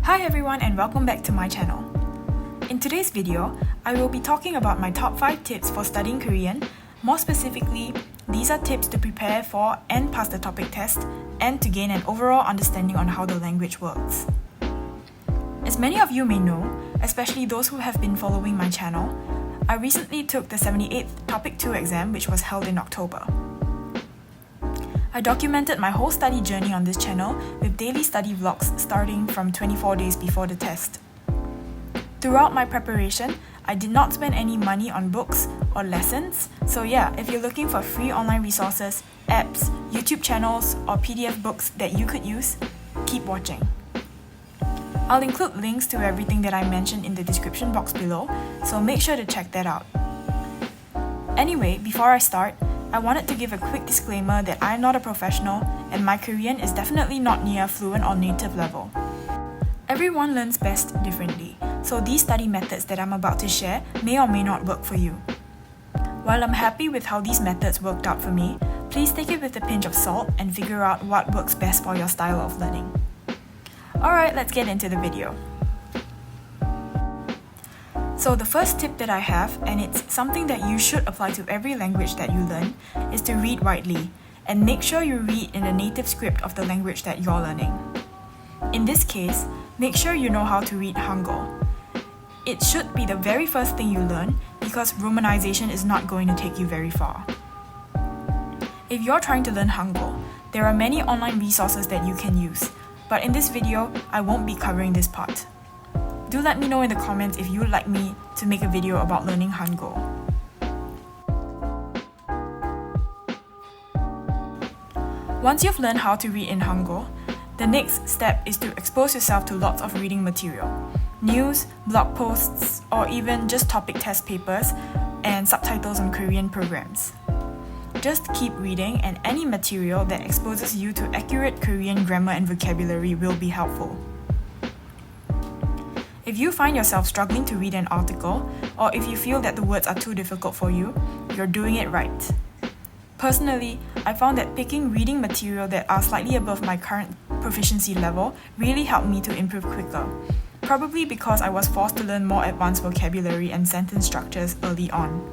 Hi everyone and welcome back to my channel. In today's video, I will be talking about my top 5 tips for studying Korean. More specifically, these are tips to prepare for and pass the TOPIK test and to gain an overall understanding on how the language works. As many of you may know, especially those who have been following my channel, I recently took the 78th TOPIK 2 exam, which was held in October. I documented my whole study journey on this channel with daily study vlogs starting from 24 days before the test. Throughout my preparation, I did not spend any money on books or lessons, so yeah, if you're looking for free online resources, apps, YouTube channels, or PDF books that you could use, keep watching. I'll include links to everything that I mentioned in the description box below, so make sure to check that out. Anyway, before I start, I wanted to give a quick disclaimer that I'm not a professional and my Korean is definitely not near fluent or native level. Everyone learns best differently, so these study methods that I'm about to share may or may not work for you. While I'm happy with how these methods worked out for me, please take it with a pinch of salt and figure out what works best for your style of learning. Alright, let's get into the video. So the first tip that I have, and it's something that you should apply to every language that you learn, is to read widely, and make sure you read in the native script of the language that you're learning. In this case, make sure you know how to read Hangul. It should be the very first thing you learn because romanization is not going to take you very far. If you're trying to learn Hangul, there are many online resources that you can use, but in this video, I won't be covering this part. Do let me know in the comments if you would like me to make a video about learning Hangul. Once you've learned how to read in Hangul, the next step is to expose yourself to lots of reading material, news, blog posts, or even just TOPIK test papers and subtitles on Korean programs. Just keep reading, and any material that exposes you to accurate Korean grammar and vocabulary will be helpful. If you find yourself struggling to read an article, or if you feel that the words are too difficult for you, you're doing it right. Personally, I found that picking reading material that are slightly above my current proficiency level really helped me to improve quicker, probably because I was forced to learn more advanced vocabulary and sentence structures early on.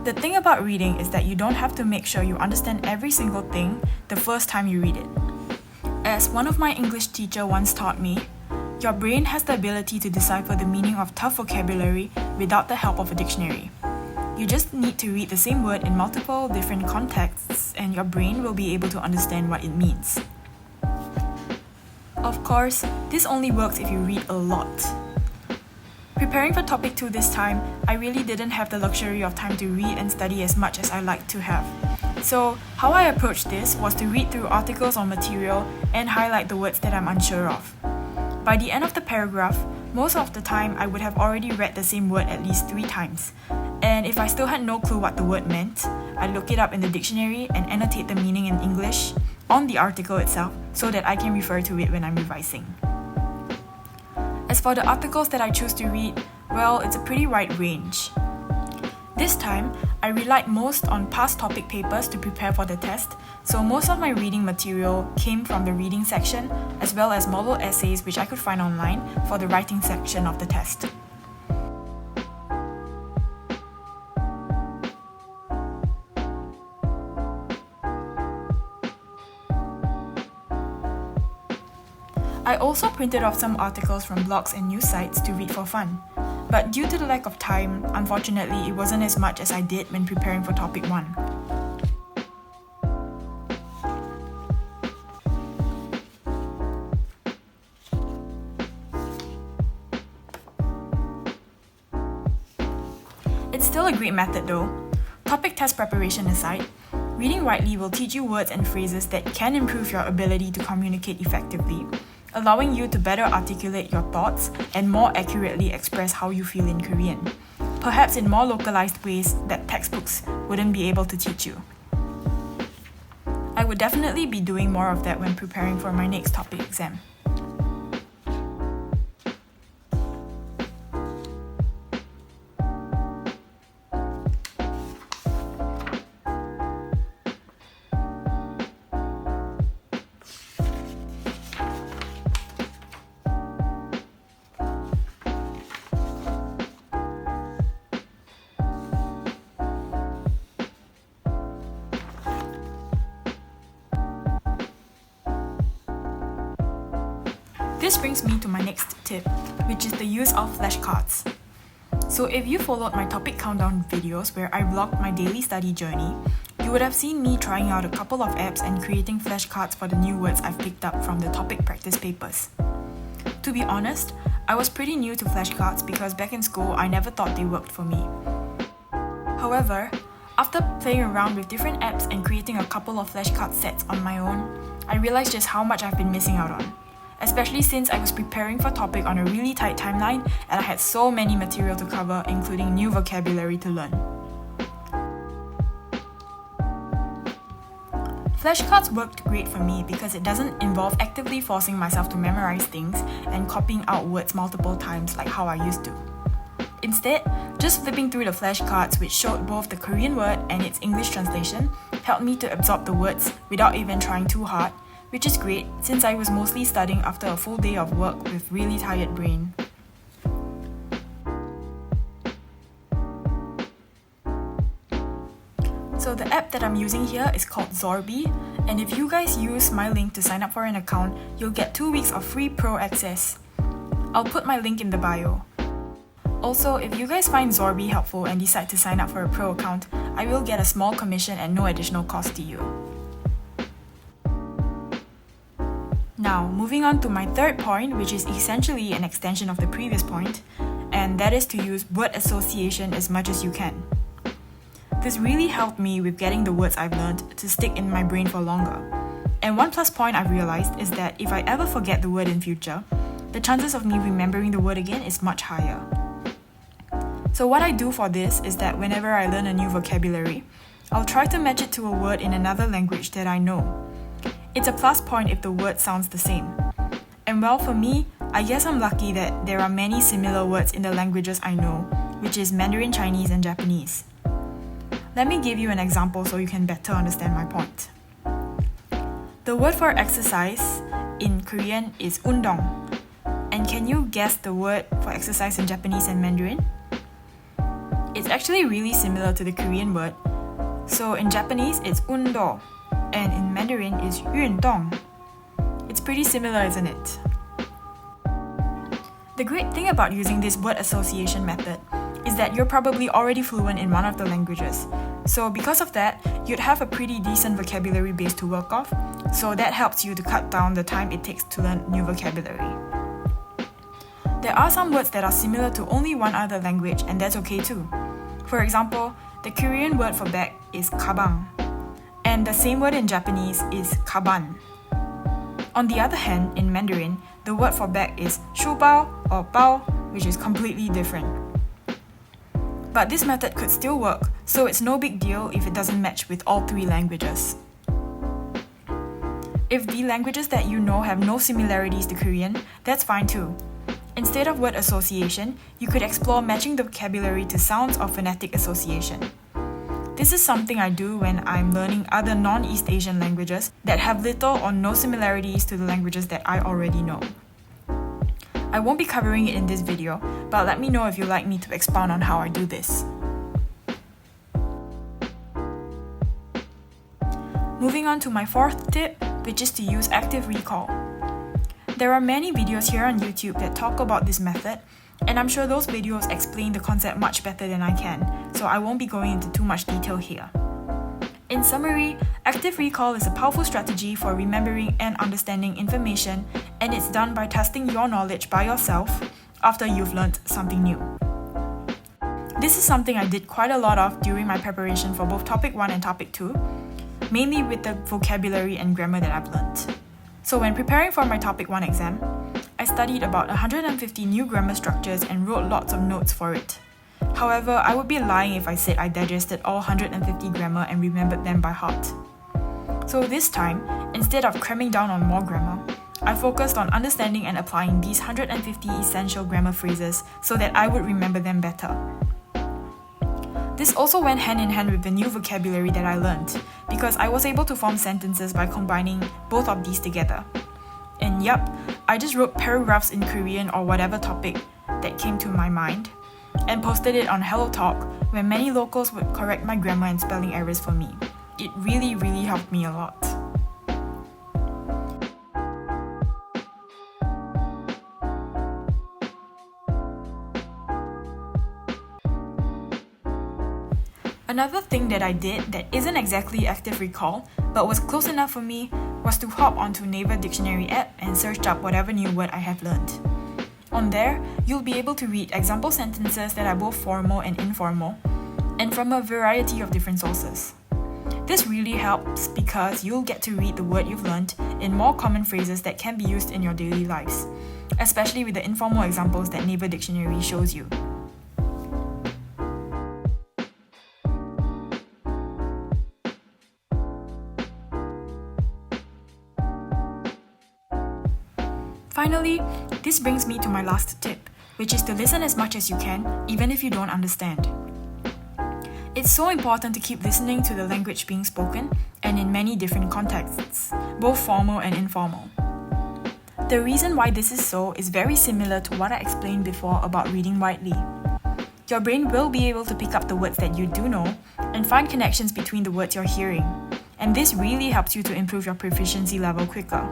The thing about reading is that you don't have to make sure you understand every single thing the first time you read it. As one of my English teacher once taught me, your brain has the ability to decipher the meaning of tough vocabulary without the help of a dictionary. You just need to read the same word in multiple different contexts and your brain will be able to understand what it means. Of course, this only works if you read a lot. Preparing for TOPIK 2 this time, I really didn't have the luxury of time to read and study as much as I like to have. So, how I approached this was to read through articles or material and highlight the words that I'm unsure of. By the end of the paragraph, most of the time I would have already read the same word at least 3 times. And if I still had no clue what the word meant, I'd look it up in the dictionary and annotate the meaning in English on the article itself so that I can refer to it when I'm revising. As for the articles that I choose to read, well, it's a pretty wide range. This time, I relied most on past TOPIK papers to prepare for the test, so most of my reading material came from the reading section as well as model essays which I could find online for the writing section of the test. I also printed off some articles from blogs and news sites to read for fun. But due to the lack of time, unfortunately, it wasn't as much as I did when preparing for TOPIK 1. It's still a great method though. TOPIK test preparation aside, reading widely will teach you words and phrases that can improve your ability to communicate effectively, allowing you to better articulate your thoughts and more accurately express how you feel in Korean, perhaps in more localized ways that textbooks wouldn't be able to teach you. I would definitely be doing more of that when preparing for my next TOPIK exam. This brings me to my next tip, which is the use of flashcards. So if you followed my topic countdown videos where I vlogged my daily study journey, you would have seen me trying out a couple of apps and creating flashcards for the new words I've picked up from the topic practice papers. To be honest, I was pretty new to flashcards because back in school I never thought they worked for me. However, after playing around with different apps and creating a couple of flashcard sets on my own, I realized just how much I've been missing out on. Especially since I was preparing for topic on a really tight timeline and I had so many material to cover, including new vocabulary to learn. Flashcards worked great for me because it doesn't involve actively forcing myself to memorize things and copying out words multiple times like how I used to. Instead, just flipping through the flashcards, which showed both the Korean word and its English translation, helped me to absorb the words without even trying too hard, which is great since I was mostly studying after a full day of work with really tired brain. So the app that I'm using here is called Zorbi, and if you guys use my link to sign up for an account, you'll get 2 weeks of free pro access. I'll put my link in the bio. Also, if you guys find Zorbi helpful and decide to sign up for a pro account, I will get a small commission at no additional cost to you. Now, moving on to my third point, which is essentially an extension of the previous point, and that is to use word association as much as you can. This really helped me with getting the words I've learned to stick in my brain for longer. And one plus point I've realized is that if I ever forget the word in future, the chances of me remembering the word again is much higher. So what I do for this is that whenever I learn a new vocabulary, I'll try to match it to a word in another language that I know. It's a plus point if the word sounds the same. And well, for me, I guess I'm lucky that there are many similar words in the languages I know, which is Mandarin, Chinese, and Japanese. Let me give you an example so you can better understand my point. The word for exercise in Korean is undong. And can you guess the word for exercise in Japanese and Mandarin? It's actually really similar to the Korean word. So in Japanese, it's undo, and in Mandarin is 运动. It's pretty similar, isn't it? The great thing about using this word association method is that you're probably already fluent in one of the languages. So because of that, you'd have a pretty decent vocabulary base to work off, so that helps you to cut down the time it takes to learn new vocabulary. There are some words that are similar to only one other language, and that's okay too. For example, the Korean word for bag is kabang, and the same word in Japanese is kaban. On the other hand, in Mandarin, the word for bag is shubao or bao, which is completely different. But this method could still work, so it's no big deal if it doesn't match with all three languages. If the languages that you know have no similarities to Korean, that's fine too. Instead of word association, you could explore matching the vocabulary to sounds or phonetic association. This is something I do when I'm learning other non-East Asian languages that have little or no similarities to the languages that I already know. I won't be covering it in this video, but let me know if you'd like me to expound on how I do this. Moving on to my fourth tip, which is to use active recall. There are many videos here on YouTube that talk about this method, and I'm sure those videos explain the concept much better than I can, so I won't be going into too much detail here. In summary, active recall is a powerful strategy for remembering and understanding information, and it's done by testing your knowledge by yourself after you've learned something new. This is something I did quite a lot of during my preparation for both Topic 1 and Topic 2, mainly with the vocabulary and grammar that I've learned. So when preparing for my Topic 1 exam, I studied about 150 new grammar structures and wrote lots of notes for it. However, I would be lying if I said I digested all 150 grammar and remembered them by heart. So this time, instead of cramming down on more grammar, I focused on understanding and applying these 150 essential grammar phrases so that I would remember them better. This also went hand in hand with the new vocabulary that I learned, because I was able to form sentences by combining both of these together. And yup, I just wrote paragraphs in Korean or whatever topic that came to my mind, and posted it on Hello Talk, where many locals would correct my grammar and spelling errors for me. It really helped me a lot. Another thing that I did that isn't exactly active recall, but was close enough for me, was to hop onto Naver Dictionary app and search up whatever new word I have learned. On there, you'll be able to read example sentences that are both formal and informal, and from a variety of different sources. This really helps because you'll get to read the word you've learned in more common phrases that can be used in your daily lives, especially with the informal examples that Naver Dictionary shows you. Finally, this brings me to my last tip, which is to listen as much as you can, even if you don't understand. It's so important to keep listening to the language being spoken, and in many different contexts, both formal and informal. The reason why this is so is very similar to what I explained before about reading widely. Your brain will be able to pick up the words that you do know and find connections between the words you're hearing, and this really helps you to improve your proficiency level quicker.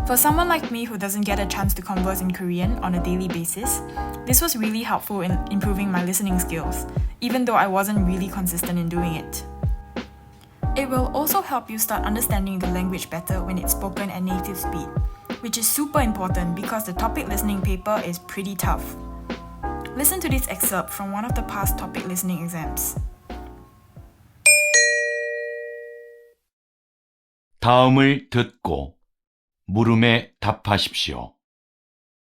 For someone like me who doesn't get a chance to converse in Korean on a daily basis, this was really helpful in improving my listening skills, even though I wasn't really consistent in doing it. It will also help you start understanding the language better when it's spoken at native speed, which is super important because the topic listening paper is pretty tough. Listen to this excerpt from one of the past topic listening exams. 다음을 듣고 물음에 답하십시오.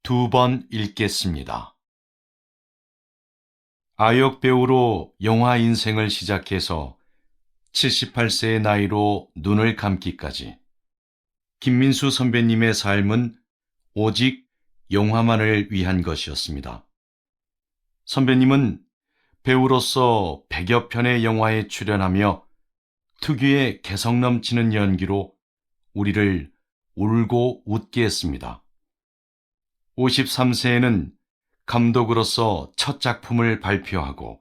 2번 읽겠습니다. 아역 배우로 영화 인생을 시작해서 78세의 나이로 눈을 감기까지 김민수 선배님의 삶은 오직 영화만을 위한 것이었습니다. 선배님은 배우로서 100여 편의 영화에 출연하며 특유의 개성 넘치는 연기로 우리를 울고 웃게 했습니다. 53세에는 감독으로서 첫 작품을 발표하고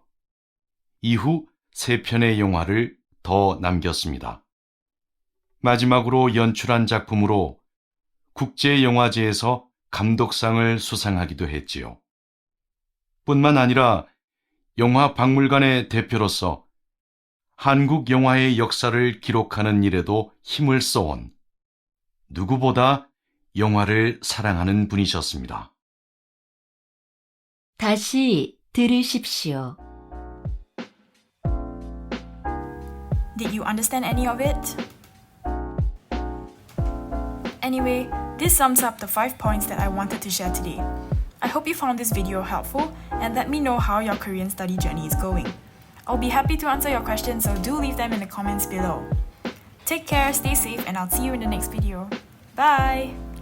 이후 3편의 영화를 더 남겼습니다. 마지막으로 연출한 작품으로 국제영화제에서 감독상을 수상하기도 했지요. 뿐만 아니라 영화박물관의 대표로서 한국 영화의 역사를 기록하는 일에도 힘을 써온 누구보다 영화를 사랑하는 분이셨습니다. 다시 들으십시오. Did you understand any of it? Anyway, this sums up the 5 points that I wanted to share today. I hope you found this video helpful and let me know how your Korean study journey is going. I'll be happy to answer your questions, so do leave them in the comments below. Take care, stay safe, and I'll see you in the next video. Bye!